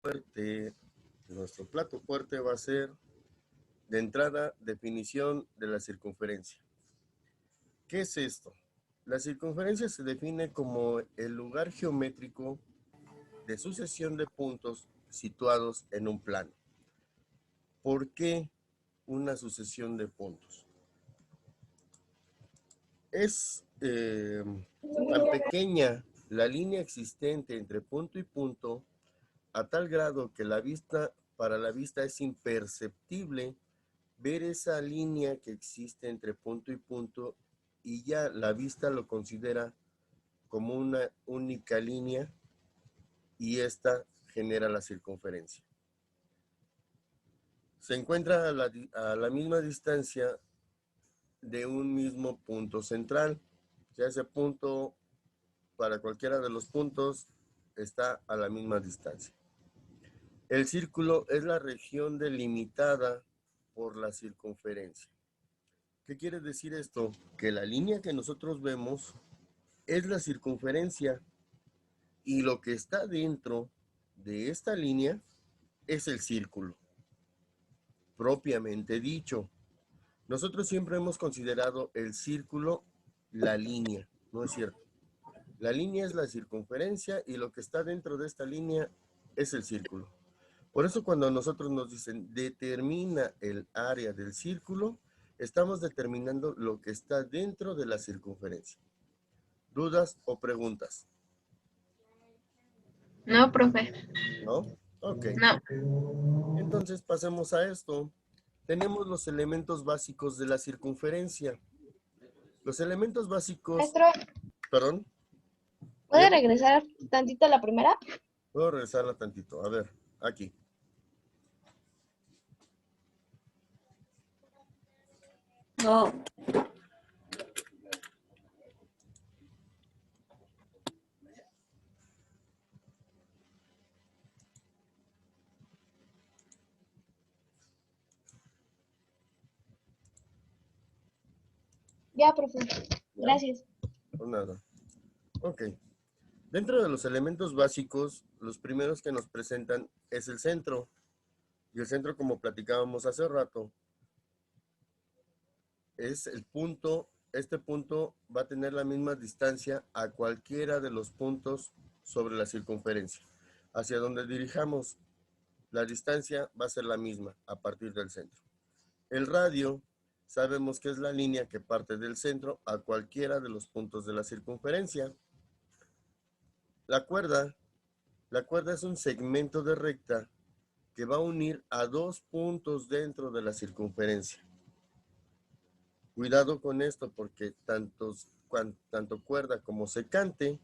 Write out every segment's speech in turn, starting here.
fuerte, nuestro plato fuerte va a ser, de entrada, definición de la circunferencia. ¿Qué es esto? La circunferencia se define como el lugar geométrico de sucesión de puntos situados en un plano. ¿Por qué una sucesión de puntos? Es tan pequeña la línea existente entre punto y punto a tal grado que para la vista es imperceptible ver esa línea que existe entre punto y punto, y ya la vista lo considera como una única línea, y esta genera la circunferencia. Se encuentra a la misma distancia de un mismo punto central. Ya ese punto, para cualquiera de los puntos, está a la misma distancia. El círculo es la región delimitada por la circunferencia. ¿Qué quiere decir esto? Que la línea que nosotros vemos es la circunferencia, y lo que está dentro de esta línea es el círculo, propiamente dicho. Nosotros siempre hemos considerado el círculo la línea, ¿no es cierto? La línea es la circunferencia y lo que está dentro de esta línea es el círculo. Por eso cuando nosotros nos dicen determina el área del círculo, estamos determinando lo que está dentro de la circunferencia. ¿Dudas o preguntas? No, profe. ¿No? Ok. No. Entonces pasemos a esto. Tenemos los elementos básicos de la circunferencia. Los elementos básicos, Maestro, perdón, ¿puede Diego, regresar tantito a la primera? puedo regresarla tantito. A ver, aquí. No. Ya, profe. ¿Ya? Gracias. Pues nada. Ok. Dentro de los elementos básicos, los primeros que nos presentan es el centro. Y el centro, como platicábamos hace rato, es el punto. Este punto va a tener la misma distancia a cualquiera de los puntos sobre la circunferencia. Hacia donde dirijamos, la distancia va a ser la misma a partir del centro. El radio, sabemos que es la línea que parte del centro a cualquiera de los puntos de la circunferencia. La cuerda es un segmento de recta que va a unir a dos puntos dentro de la circunferencia. Cuidado con esto, porque tanto cuerda como secante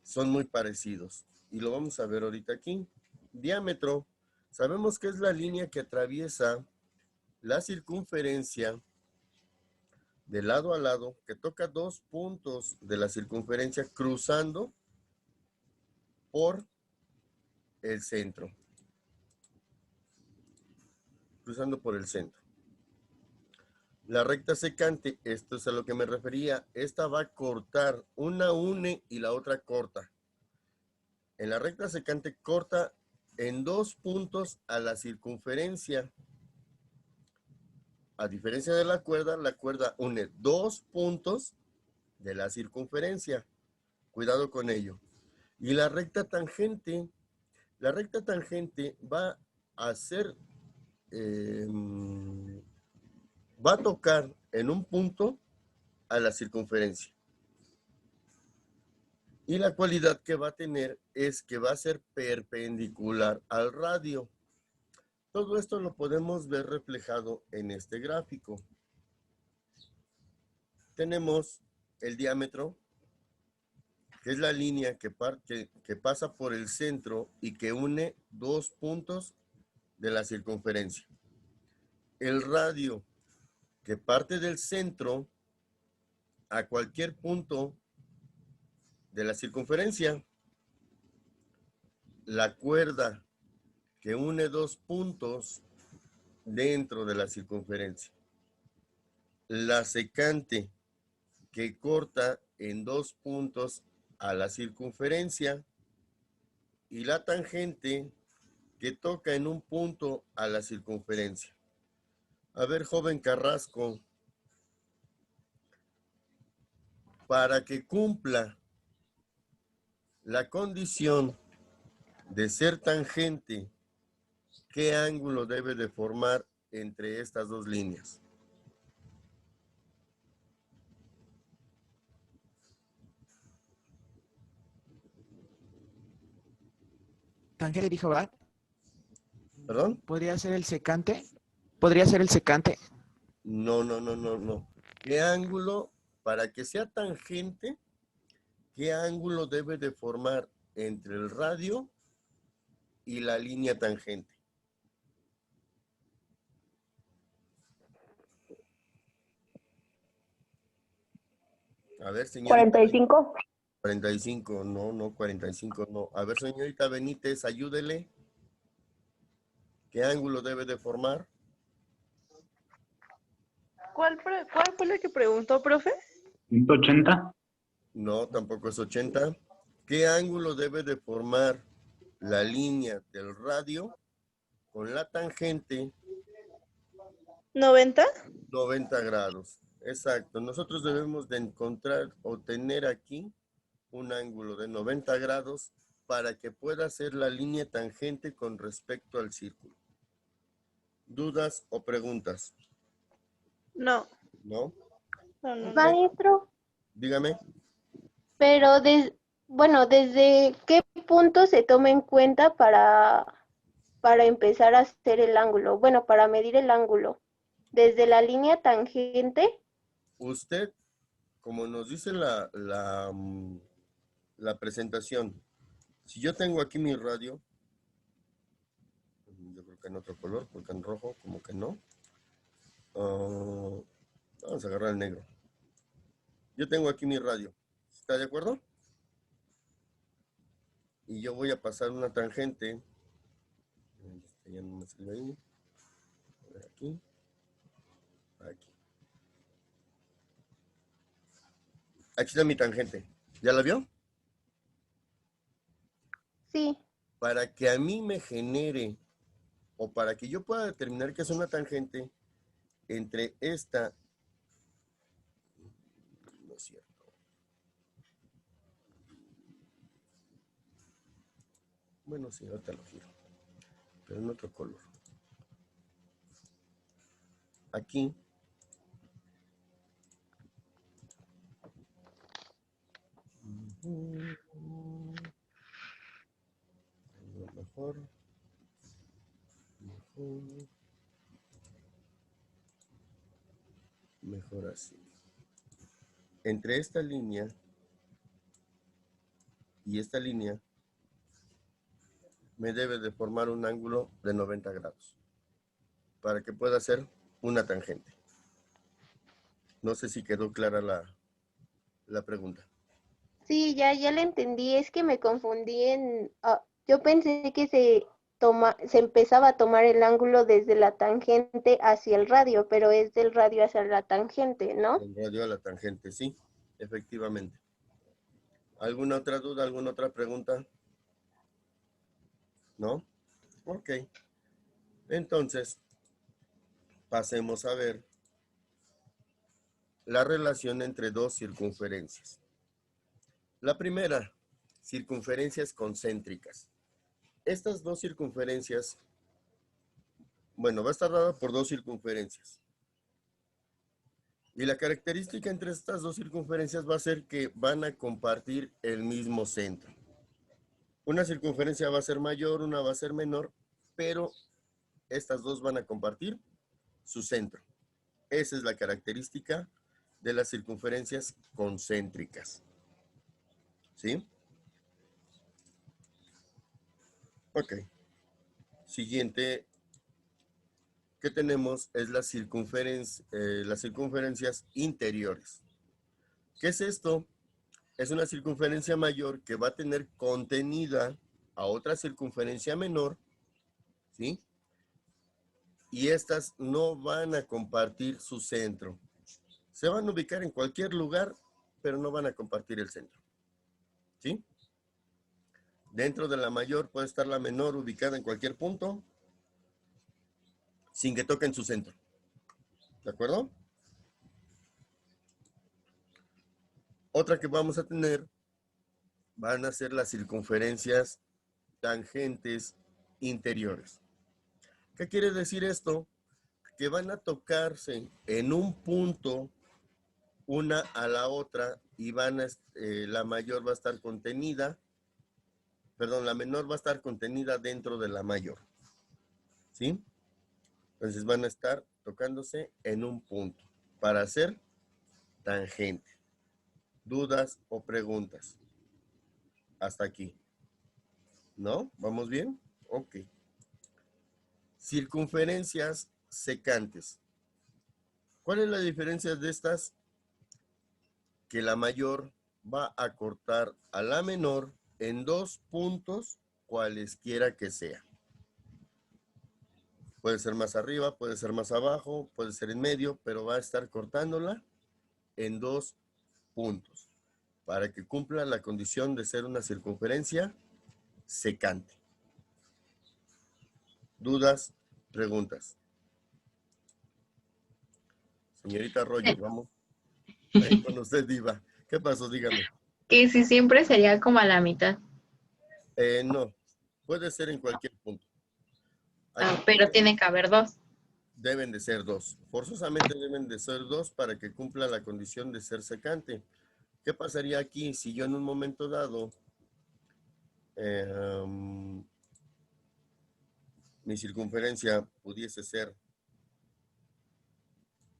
son muy parecidos. Y lo vamos a ver ahorita aquí. Diámetro, sabemos que es la línea que atraviesa la circunferencia de lado a lado, que toca dos puntos de la circunferencia cruzando por el centro. Cruzando por el centro. La recta secante, esto es a lo que me refería, esta va a cortar, una une y la otra corta. En la recta secante corta en dos puntos a la circunferencia. A diferencia de la cuerda une dos puntos de la circunferencia. Cuidado con ello. Y la recta tangente va a ser, va a tocar en un punto a la circunferencia. Y la cualidad que va a tener es que va a ser perpendicular al radio. Todo esto lo podemos ver reflejado en este gráfico. Tenemos el diámetro, que es la línea que pasa por el centro y que une dos puntos de la circunferencia. El radio, que parte del centro a cualquier punto de la circunferencia. La cuerda, que une dos puntos dentro de la circunferencia. La secante, que corta en dos puntos a la circunferencia. y la tangente que toca en un punto a la circunferencia. A ver, joven Carrasco, para que cumpla la condición de ser tangente, ¿qué ángulo debe de formar entre estas dos líneas? Tangente dijo, ¿verdad? ¿Perdón? ¿Podría ser el secante? ¿Podría ser el secante? No. ¿Qué ángulo, para que sea tangente, qué ángulo debe de formar entre el radio y la línea tangente? A ver, señorita. 45. 45, no, 45 no. A ver, señorita Benítez, ayúdele. ¿Qué ángulo debe de formar? ¿Cuál fue la que preguntó, profe? 180. No, tampoco es 80. ¿Qué ángulo debe de formar la línea del radio con la tangente? 90. 90 grados. Exacto. Nosotros debemos de encontrar o tener aquí un ángulo de 90 grados para que pueda ser la línea tangente con respecto al círculo. ¿Dudas o preguntas? No. ¿No? No. Maestro, Dígame. pero bueno, ¿desde qué punto se toma en cuenta para empezar a hacer el ángulo? Bueno, para medir el ángulo. ¿Desde la línea tangente? Usted, como nos dice la presentación, si yo tengo aquí mi radio, yo creo que en otro color, porque en rojo como que no. Vamos a agarrar el negro. Yo tengo aquí mi radio. ¿Está de acuerdo? Y yo voy a pasar una tangente. Ya no me salió ahí. A ver, aquí. Aquí. Aquí está mi tangente. ¿Ya la vio? Sí. Para que a mí me genere, o para que yo pueda determinar que es una tangente entre esta, no es cierto, bueno, sí, ahorita lo giro, pero en otro color. Aquí, mejor así. Entre esta línea y esta línea me debe de formar un ángulo de 90 grados para que pueda ser una tangente. No sé si quedó clara la pregunta. Sí, ya le entendí. Es que me confundí yo pensé que se empezaba a tomar el ángulo desde la tangente hacia el radio, pero es del radio hacia la tangente, ¿no? El radio a la tangente, sí, efectivamente. ¿Alguna otra duda, alguna otra pregunta? ¿No? Ok. Entonces, pasemos a ver la relación entre dos circunferencias. La primera, circunferencias concéntricas. Estas dos circunferencias, bueno, va a estar dada por dos circunferencias. Y la característica entre estas dos circunferencias va a ser que van a compartir el mismo centro. Una circunferencia va a ser mayor, una va a ser menor, pero estas dos van a compartir su centro. Esa es la característica de las circunferencias concéntricas. ¿Sí? Ok. Siguiente que tenemos es las circunferencias interiores. ¿Qué es esto? Es una circunferencia mayor que va a tener contenida a otra circunferencia menor, ¿sí? Y estas no van a compartir su centro. Se van a ubicar en cualquier lugar, pero no van a compartir el centro, ¿sí? Dentro de la mayor puede estar la menor ubicada en cualquier punto sin que toquen su centro. ¿De acuerdo? Otra que vamos a tener van a ser las circunferencias tangentes interiores. ¿Qué quiere decir esto? Que van a tocarse en un punto una a la otra y la mayor va a estar contenida, perdón, la menor va a estar contenida dentro de la mayor. ¿Sí? Entonces van a estar tocándose en un punto para hacer tangente. ¿Dudas o preguntas? Hasta aquí. ¿No? ¿Vamos bien? Ok. Circunferencias secantes. ¿Cuál es la diferencia de estas? Que la mayor va a cortar a la menor en 2 puntos, cualesquiera que sea. Puede ser más arriba, puede ser más abajo, puede ser en medio, pero va a estar cortándola en 2 puntos para que cumpla la condición de ser una circunferencia secante. ¿Dudas? Preguntas. Señorita Arroyo, vamos. Ahí con usted, Diva. ¿Qué pasó? Dígame. Que si siempre sería como a la mitad. No, puede ser en cualquier punto. Aquí Pero tiene que haber dos. deben de ser 2. Forzosamente deben de ser 2 para que cumpla la condición de ser secante. ¿Qué pasaría aquí si yo en un momento dado mi circunferencia pudiese ser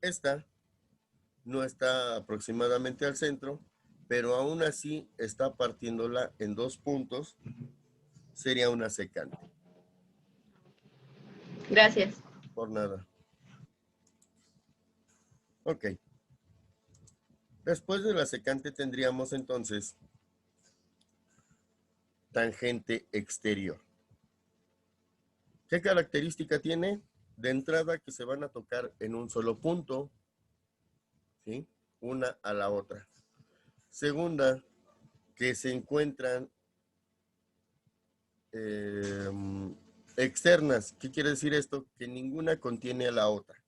esta? No está aproximadamente al centro, pero aún así está partiéndola en 2 puntos. Sería una secante. Gracias. Por nada. Ok. Después de la secante tendríamos entonces tangente exterior. ¿Qué característica tiene? De entrada que se van a tocar en un solo punto, ¿sí? Una a la otra. Segunda, que se encuentran externas. ¿Qué quiere decir esto? Que ninguna contiene a la otra.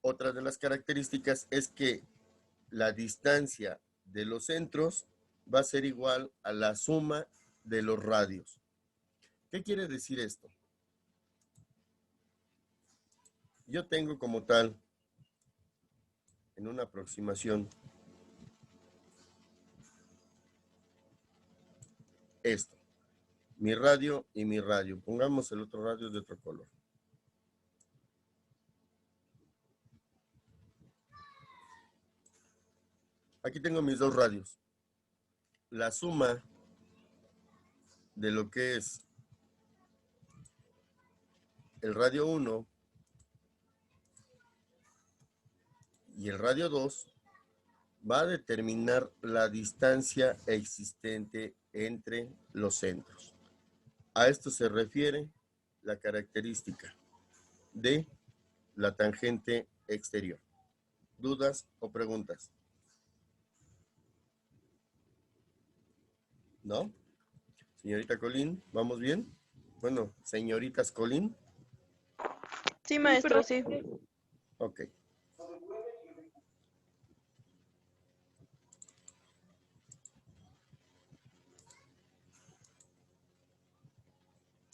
Otra de las características es que la distancia de los centros va a ser igual a la suma de los radios. ¿Qué quiere decir esto? Yo tengo como tal, en una aproximación, esto. Mi radio y mi radio. Pongamos el otro radio de otro color. Aquí tengo mis 2 radios. La suma de lo que es el radio 1 y el radio 2 va a determinar la distancia existente entre los centros. A esto se refiere la característica de la tangente exterior. ¿Dudas o preguntas? ¿No? Señorita Colín, ¿vamos bien? Bueno, señoritas Colín. Sí, maestro, sí. Ok.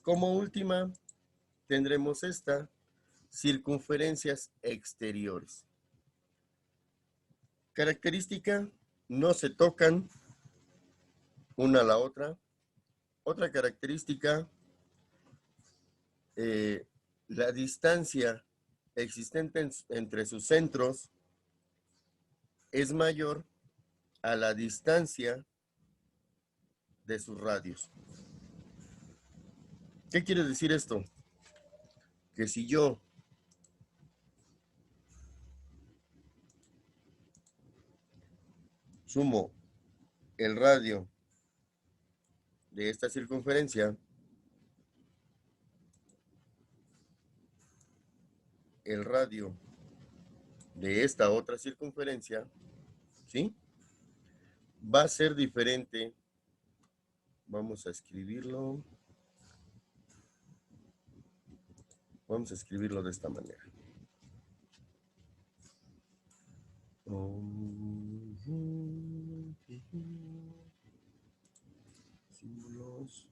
Como última, tendremos esta, circunferencias exteriores. Característica, no se tocan una a la otra. Otra característica, la distancia existente entre sus centros es mayor a la distancia de sus radios. ¿Qué quiere decir esto? Que si yo sumo el radio de esta circunferencia, el radio de esta otra circunferencia, ¿sí? Va a ser diferente Vamos a escribirlo. Vamos a escribirlo de esta manera. Símbolos.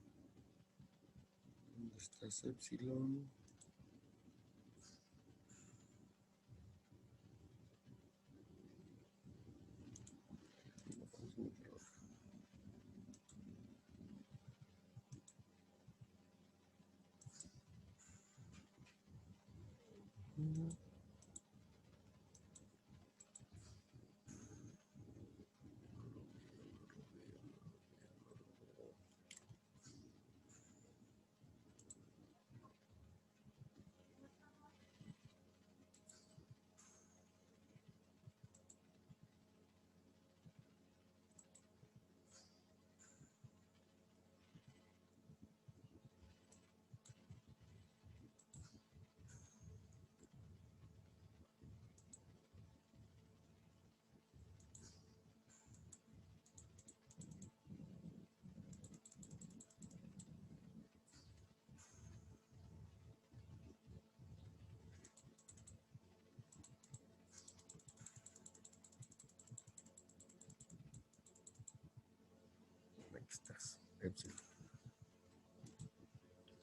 ¿Dónde está ese epsilon? Aquí estás, epsilon.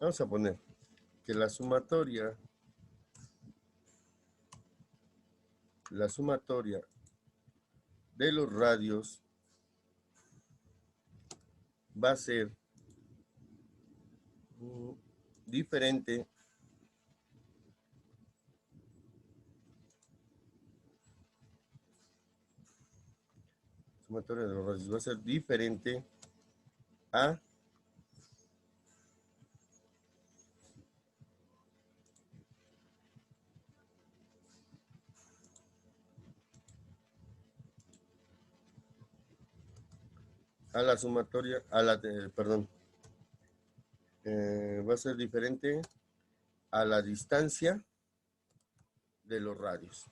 Vamos a poner que la sumatoria de los radios va a ser diferente sumatoria de los radios va a ser diferente a la sumatoria, perdón, va a ser diferente a la distancia de los radios.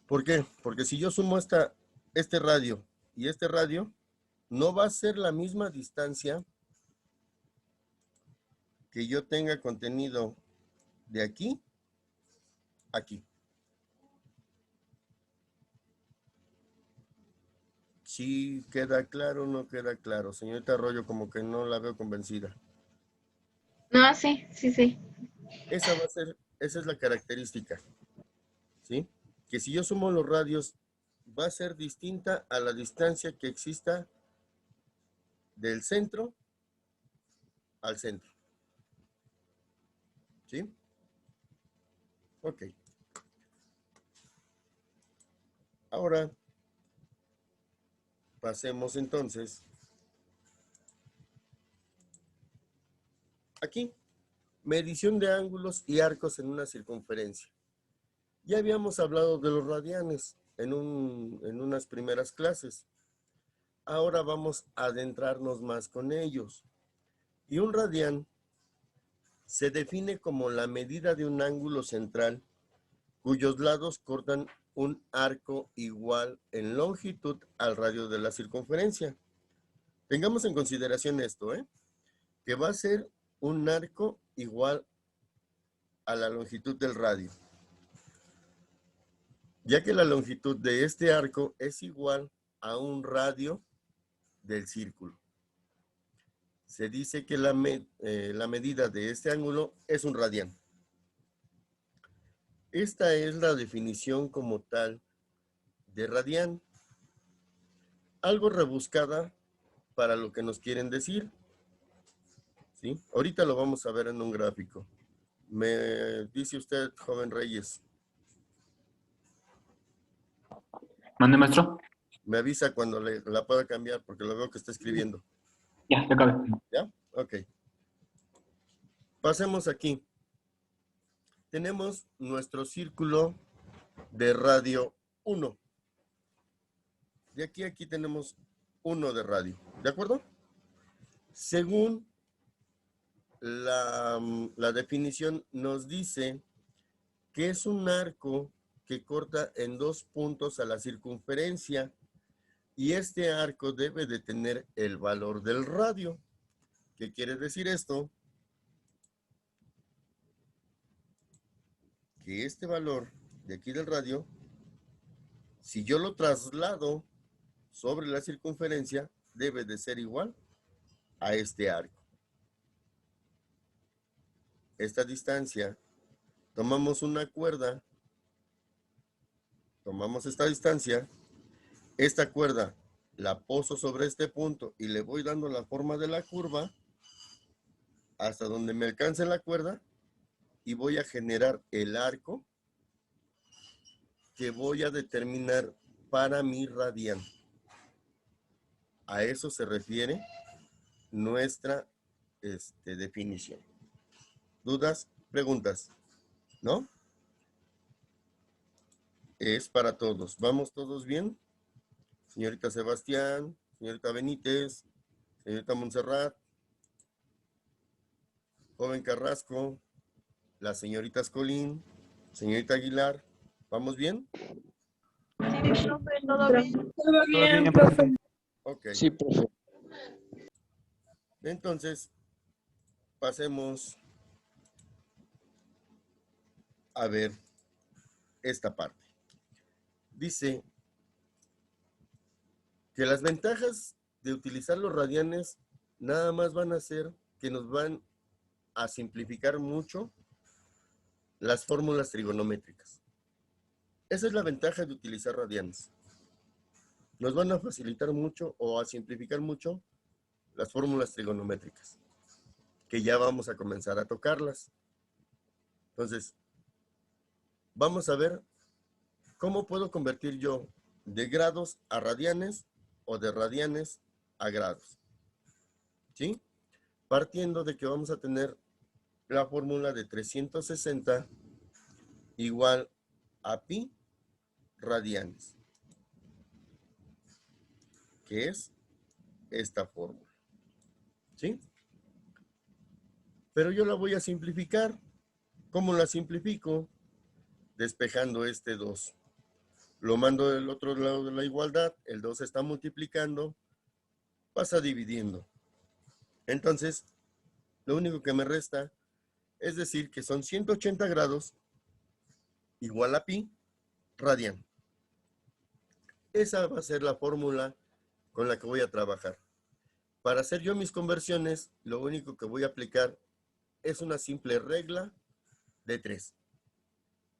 ¿Por qué? Porque si yo sumo este radio y este radio, no va a ser la misma distancia que yo tenga contenido de aquí a aquí. ¿Sí queda claro o no queda claro? Señorita Arroyo, como que no la veo convencida. No, sí, sí, sí. Esa es la característica, ¿sí? Que si yo sumo los radios, va a ser distinta a la distancia que exista del centro al centro. ¿Sí? Ok. Ahora, pasemos entonces aquí. Medición de ángulos y arcos en una circunferencia. Ya habíamos hablado de los radianes en unas primeras clases. Ahora vamos a adentrarnos más con ellos. Y un radián se define como la medida de un ángulo central cuyos lados cortan un arco igual en longitud al radio de la circunferencia. Tengamos en consideración esto, que va a ser un arco igual a la longitud del radio, ya que la longitud de este arco es igual a un radio del círculo. Se dice que la medida de este ángulo es un radián. Esta es la definición como tal de radián. Algo rebuscada para lo que nos quieren decir. ¿Sí? Ahorita lo vamos a ver en un gráfico. Me dice usted, joven Reyes. ¿Mande, maestro? Me avisa cuando la pueda cambiar porque lo veo que está escribiendo. Ya, ya acabé. ¿Ya? Ok. Pasemos aquí. Tenemos nuestro círculo de radio 1. De aquí a aquí tenemos 1 de radio. ¿De acuerdo? Según la definición nos dice que es un arco que corta en 2 puntos a la circunferencia Y este arco debe de tener el valor del radio. ¿Qué quiere decir esto? Que este valor de aquí del radio, si yo lo traslado sobre la circunferencia, debe de ser igual a este arco. Esta distancia, tomamos una cuerda, tomamos esta distancia, esta cuerda la poso sobre este punto y le voy dando la forma de la curva hasta donde me alcance la cuerda y voy a generar el arco que voy a determinar para mi radián. A eso se refiere nuestra definición. ¿Dudas? ¿Preguntas? ¿No? Es para todos. ¿Vamos todos bien? Señorita Sebastián, señorita Benítez, señorita Montserrat, joven Carrasco, la señorita Escolín, señorita Aguilar. ¿Vamos bien? Sí, profe, todo bien. Todo bien, profe. Ok. Sí, profe. Entonces, pasemos a ver esta parte. Dice que las ventajas de utilizar los radianes nada más van a ser que nos van a simplificar mucho las fórmulas trigonométricas. Esa es la ventaja de utilizar radianes. Nos van a facilitar mucho o a simplificar mucho las fórmulas trigonométricas, que ya vamos a comenzar a tocarlas. Entonces, vamos a ver cómo puedo convertir yo de grados a radianes o de radianes a grados. ¿Sí? Partiendo de que vamos a tener la fórmula de 360 igual a pi radianes, que es esta fórmula. ¿Sí? Pero yo la voy a simplificar. ¿Cómo la simplifico? Despejando este 2. Lo mando del otro lado de la igualdad. El 2 está multiplicando. Pasa dividiendo. Entonces, lo único que me resta es decir que son 180 grados igual a pi radian. Esa va a ser la fórmula con la que voy a trabajar. Para hacer yo mis conversiones, lo único que voy a aplicar es una simple regla de 3,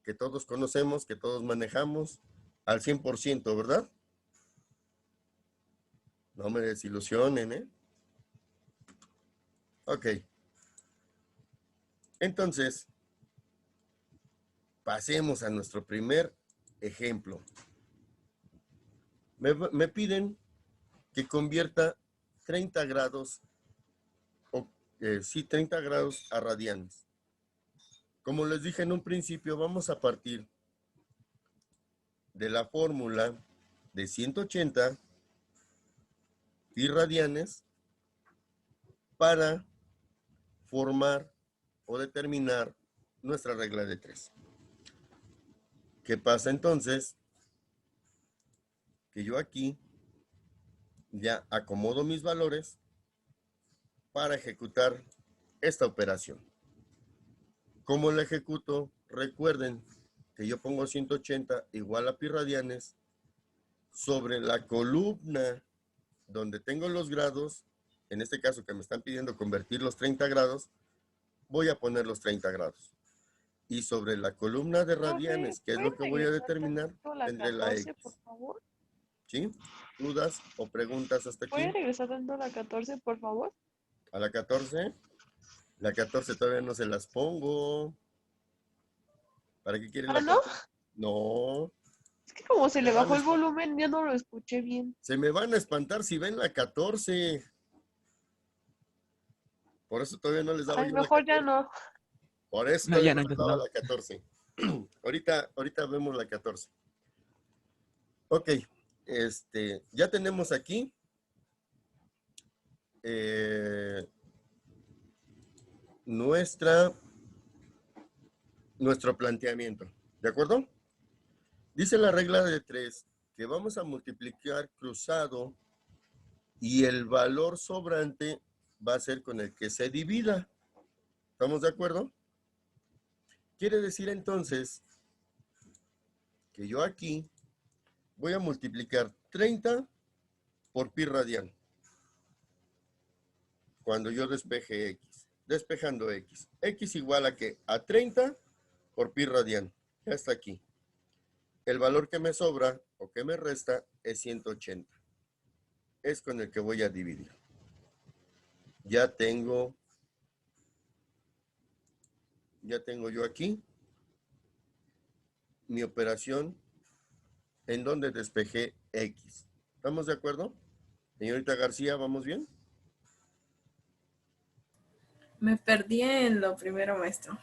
que todos conocemos, que todos manejamos al 100%, ¿verdad? No me desilusionen, ¿eh? Ok. Entonces, pasemos a nuestro primer ejemplo. Me piden que convierta 30 grados, 30 grados a radianes. Como les dije en un principio, vamos a partir de la fórmula de 180 pi radianes para formar o determinar nuestra regla de 3. ¿Qué pasa entonces? Que yo aquí ya acomodo mis valores para ejecutar esta operación. ¿Cómo la ejecuto? Recuerden que yo pongo 180 igual a pi radianes sobre la columna donde tengo los grados, en este caso que me están pidiendo convertir los 30 grados, voy a poner los 30 grados. Y sobre la columna de radianes, que es lo que voy a determinar, tendré la X. Por favor. ¿Sí? ¿Dudas o preguntas hasta aquí? ¿Puede regresar dando la 14, por favor? ¿A la 14? La 14 todavía no se las pongo. ¿Para qué quieren la 14? No. Es que como se le bajó el volumen, ya no lo escuché bien. Se me van a espantar si ven la 14. Por eso todavía no les daba Ay, yo mejor la 14. ya no. Por eso No, ya no no, les daba no. la 14. ahorita vemos la 14. Ok. Ya tenemos aquí nuestro planteamiento. ¿De acuerdo? Dice la regla de 3 que vamos a multiplicar cruzado y el valor sobrante va a ser con el que se divida. ¿Estamos de acuerdo? Quiere decir entonces que yo aquí voy a multiplicar 30 por pi radian cuando yo despeje x. Despejando x. X igual a ¿qué? A 30 por pi radian. Ya está aquí. El valor que me sobra o que me resta es 180. Es con el que voy a dividir. Ya tengo yo aquí mi operación en donde despejé x. ¿Estamos de acuerdo? Señorita García, ¿vamos bien? Me perdí en lo primero, maestro.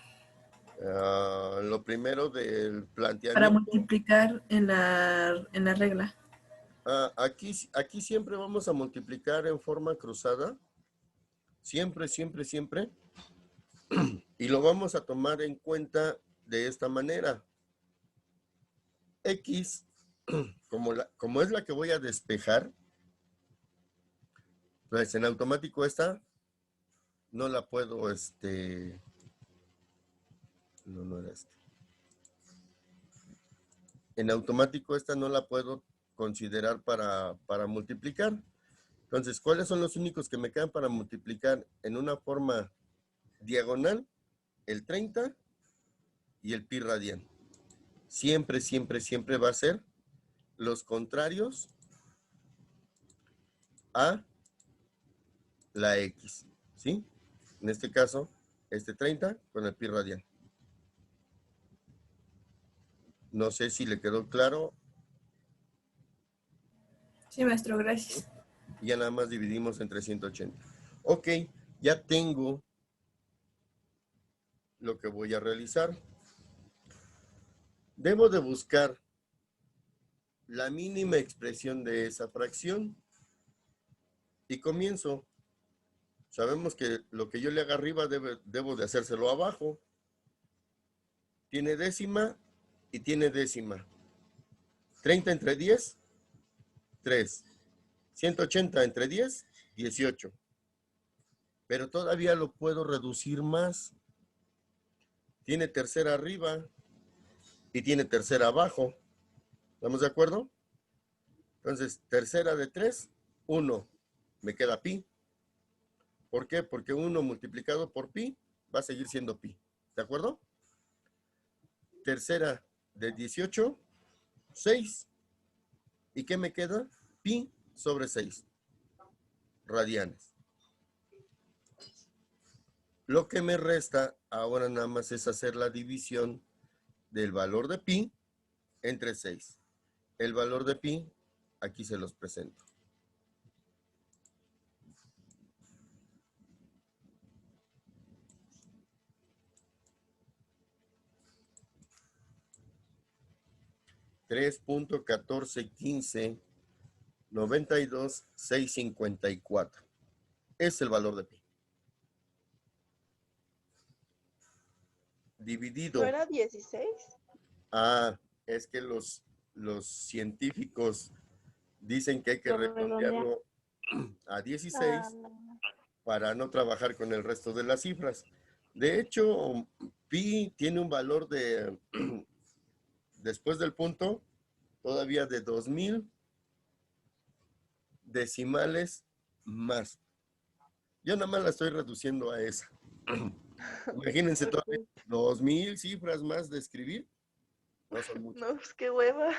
Lo primero del Para planteamiento. multiplicar en la regla. Aquí siempre vamos a multiplicar en forma cruzada. Siempre, siempre, siempre. Y lo vamos a tomar en cuenta de esta manera. X, como es la que voy a despejar, pues en automático esta no la puedo, no era En automático esta no la puedo considerar para multiplicar. Entonces, ¿cuáles son los únicos que me quedan para multiplicar en una forma diagonal? El 30 y el pi radian. Siempre, siempre, siempre va a ser los contrarios a la x, ¿sí? En este caso, 30 con el pi radian. No sé si le quedó claro. Sí, maestro, gracias. Y ya nada más dividimos entre 180. Ok, ya tengo lo que voy a realizar. Debo de buscar la mínima expresión de esa fracción. Y comienzo. Sabemos que lo que yo le haga arriba debo de hacérselo abajo. Tiene décima y tiene décima. 30 entre 10, 3. 180 entre 10, 18. Pero todavía lo puedo reducir más. Tiene tercera arriba y tiene tercera abajo. ¿Estamos de acuerdo? Entonces, tercera de 3, 1. Me queda pi. ¿Por qué? Porque 1 multiplicado por pi va a seguir siendo pi. ¿De acuerdo? Tercera de 18, 6. ¿Y qué me queda? Pi sobre 6 radianes. Lo que me resta ahora nada más es hacer la división del valor de pi entre 6. El valor de pi, aquí se los presento. $3.1415.92.654. Es el valor de pi. Dividido. ¿No era 16? Es que los científicos dicen que hay que Lo redondearlo a 16 para no trabajar con el resto de las cifras. De hecho, pi tiene un valor de, después del punto, todavía de 2000 decimales más. Yo nada más la estoy reduciendo a esa. Imagínense todavía 2000 cifras más de escribir. No son muchas. No, pues qué hueva.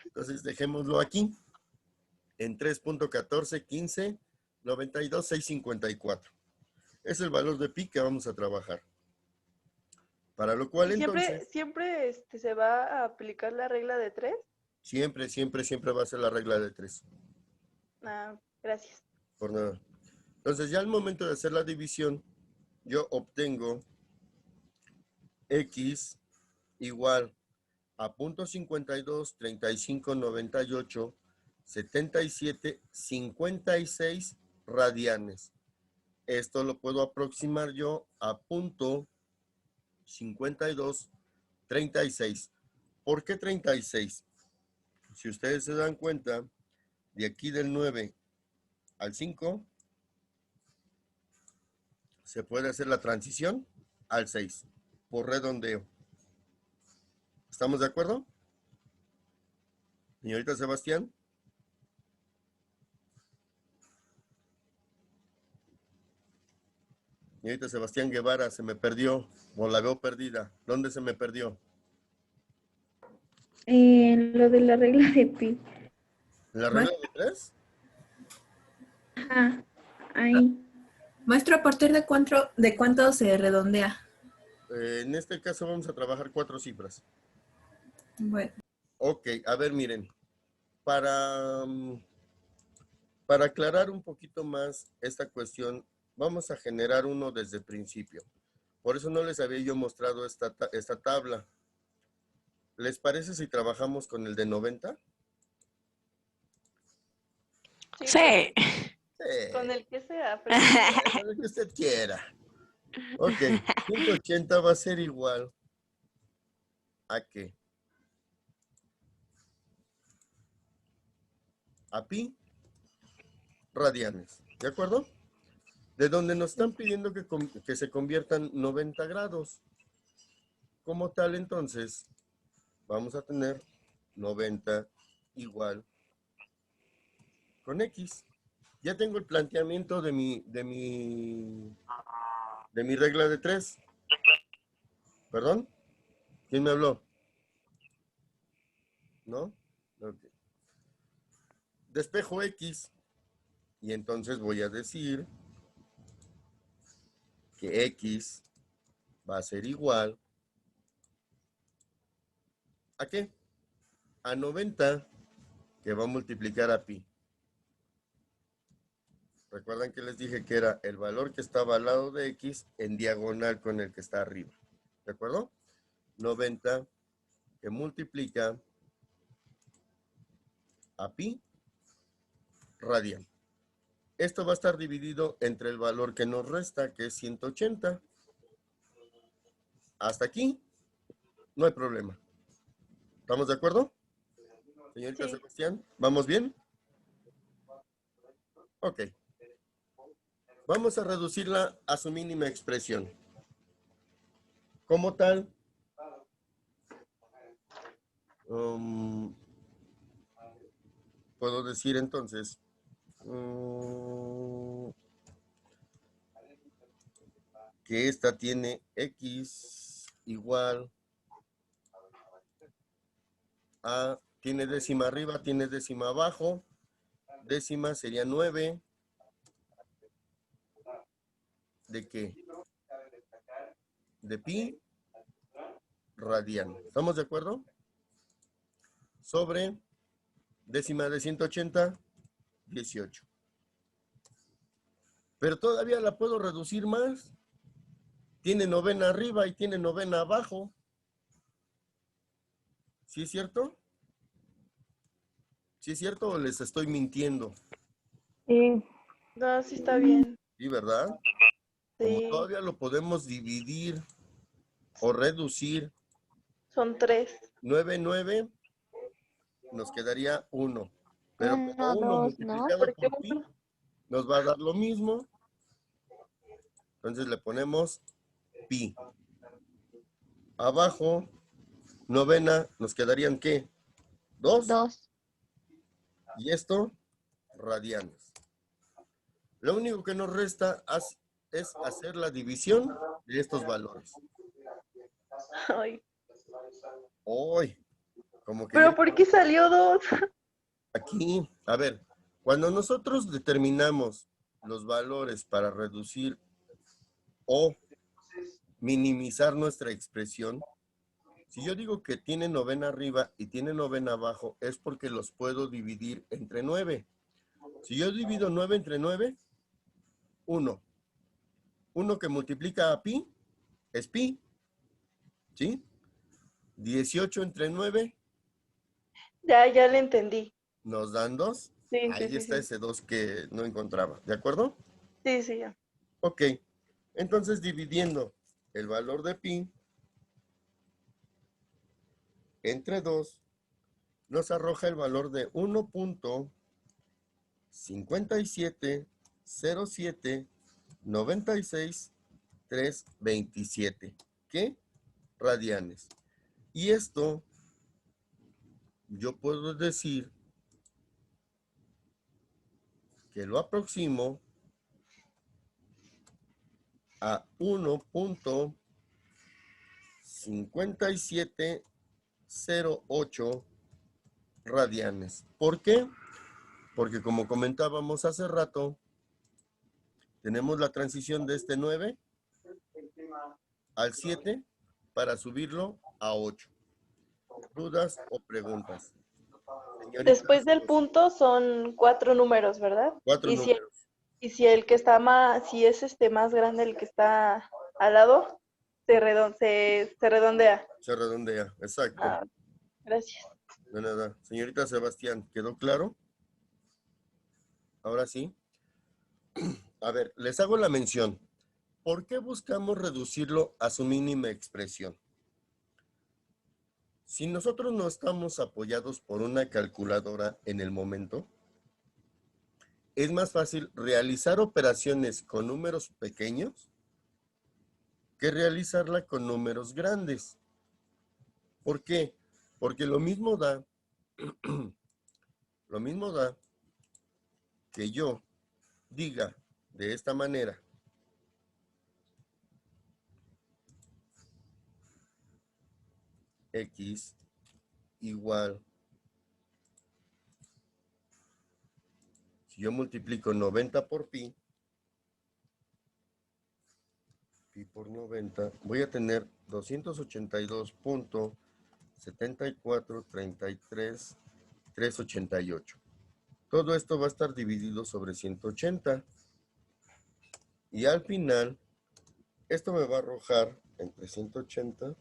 Entonces dejémoslo aquí en 3.1415.92.654. Es el valor de pi que vamos a trabajar. Para lo cual entonces... ¿Siempre se va a aplicar la regla de 3? Siempre, siempre, siempre va a ser la regla de 3. Gracias. Por nada. Entonces ya al momento de hacer la división, yo obtengo x igual a 0.52, 35, 98, 77, 56 radianes. Esto lo puedo aproximar yo a 0.52, 36. ¿Por qué 36? Si ustedes se dan cuenta, de aquí del 9 al 5, se puede hacer la transición al 6, por redondeo. ¿Estamos de acuerdo? Señorita Sebastián. Señorita Sebastián Guevara, se me perdió, o la veo perdida. ¿Dónde se me perdió? Lo de la regla de pi. ¿En la regla de 3? Ajá, ahí. Maestro, ¿a partir de cuánto se redondea? En este caso vamos a trabajar 4 cifras. Bueno, Ok, a ver, miren. Para aclarar un poquito más esta cuestión, vamos a generar uno desde el principio. Por eso no les había yo mostrado esta tabla. ¿Les parece si trabajamos con el de 90? Sí. Sí, Con el que sea. Pero... con el que usted quiera. Ok, 180 va a ser igual a ¿qué? A pi radianes, ¿de acuerdo? De donde nos están pidiendo que se conviertan 90 grados. Como tal, entonces, vamos a tener 90 igual con X. Ya tengo el planteamiento de mi regla de 3. ¿Perdón? ¿Quién me habló? ¿No? Ok. Despejo X y entonces voy a decir que X va a ser igual ¿a qué? A 90 que va a multiplicar a pi. Recuerdan que les dije que era el valor que estaba al lado de X en diagonal con el que está arriba. ¿De acuerdo? 90 que multiplica a pi radian. Esto va a estar dividido entre el valor que nos resta, que es 180. Hasta aquí no hay problema. ¿Estamos de acuerdo? Señorita Sí. Sebastián, ¿vamos bien? Ok. Vamos a reducirla a su mínima expresión. Como tal, puedo decir entonces, que esta tiene X igual a, tiene décima arriba, tiene décima abajo, décima sería 9. ¿De qué? De pi radian. ¿Estamos de acuerdo? Sobre décima de 180, 18. Pero todavía la puedo reducir más. Tiene novena arriba y tiene novena abajo. ¿Sí es cierto? ¿Sí es cierto o les estoy mintiendo? Sí. No, sí está bien. Sí, ¿verdad? Como Sí. todavía lo podemos dividir o reducir, Son 3. 9, 9, nos quedaría 1. Pero como 1, 1 2, ¿no? multiplicado Porque por pi nos va a dar lo mismo. Entonces le ponemos pi. Abajo, novena, nos quedarían ¿qué? 2. 2. Y esto, radianes. Lo único que nos resta es hacer la división de estos valores. Ay. Hoy, como que Pero ¿por qué salió 2? aquí, a ver, cuando nosotros determinamos los valores para reducir o minimizar nuestra expresión, si yo digo que tiene novena arriba y tiene novena abajo, es porque los puedo dividir entre 9. Si yo divido 9 entre 9, 1. 1 que multiplica a pi es pi, ¿sí? 18 entre 9 Ya le entendí. nos dan 2. Sí, Ahí sí, está sí. ese 2 que no encontraba, ¿de acuerdo? Sí, sí, ya. Ok, entonces dividiendo el valor de pi entre 2, nos arroja el valor de 1.570796.327. ¿Qué? Radianes. Y esto yo puedo decir que lo aproximo a 1.5708 radianes. ¿Por qué? Porque como comentábamos hace rato, tenemos la transición de este 9 al 7 para subirlo a 8. ¿Dudas o preguntas? Señorita, Después del punto son 4 números, ¿verdad? 4 Y números. si el que está más, si es más grande el que está al lado, se redondea. Se redondea, exacto. Ah, gracias. De nada. Señorita Sebastián, ¿quedó claro? Ahora sí. A ver, les hago la mención. ¿Por qué buscamos reducirlo a su mínima expresión? Si nosotros no estamos apoyados por una calculadora en el momento, es más fácil realizar operaciones con números pequeños que realizarla con números grandes. ¿Por qué? Porque lo mismo da que yo diga de esta manera: X igual, si yo multiplico 90 por pi por 90, voy a tener 282.7433.388. Todo esto va a estar dividido sobre 180. Y al final, esto me va a arrojar entre 180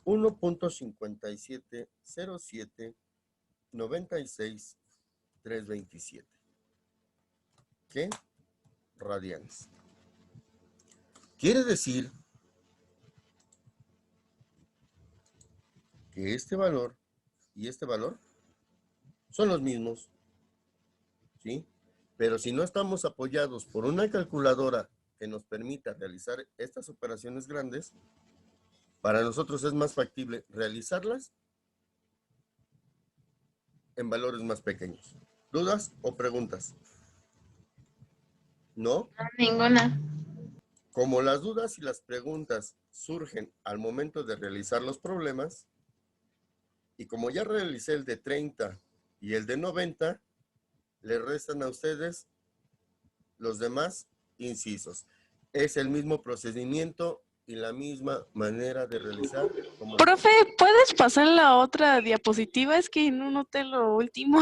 1.570796.327. ¿Qué? Radianes. Quiere decir que este valor y este valor son los mismos, ¿sí? Pero si no estamos apoyados por una calculadora que nos permita realizar estas operaciones grandes, para nosotros es más factible realizarlas en valores más pequeños. ¿Dudas o preguntas? ¿No? Ninguna. Como las dudas y las preguntas surgen al momento de realizar los problemas, y como ya realicé el de 30 y el de 90, le restan a ustedes los demás incisos. Es el mismo procedimiento y la misma manera de realizar. Profe, ¿puedes pasar la otra diapositiva? Es que no noté lo último.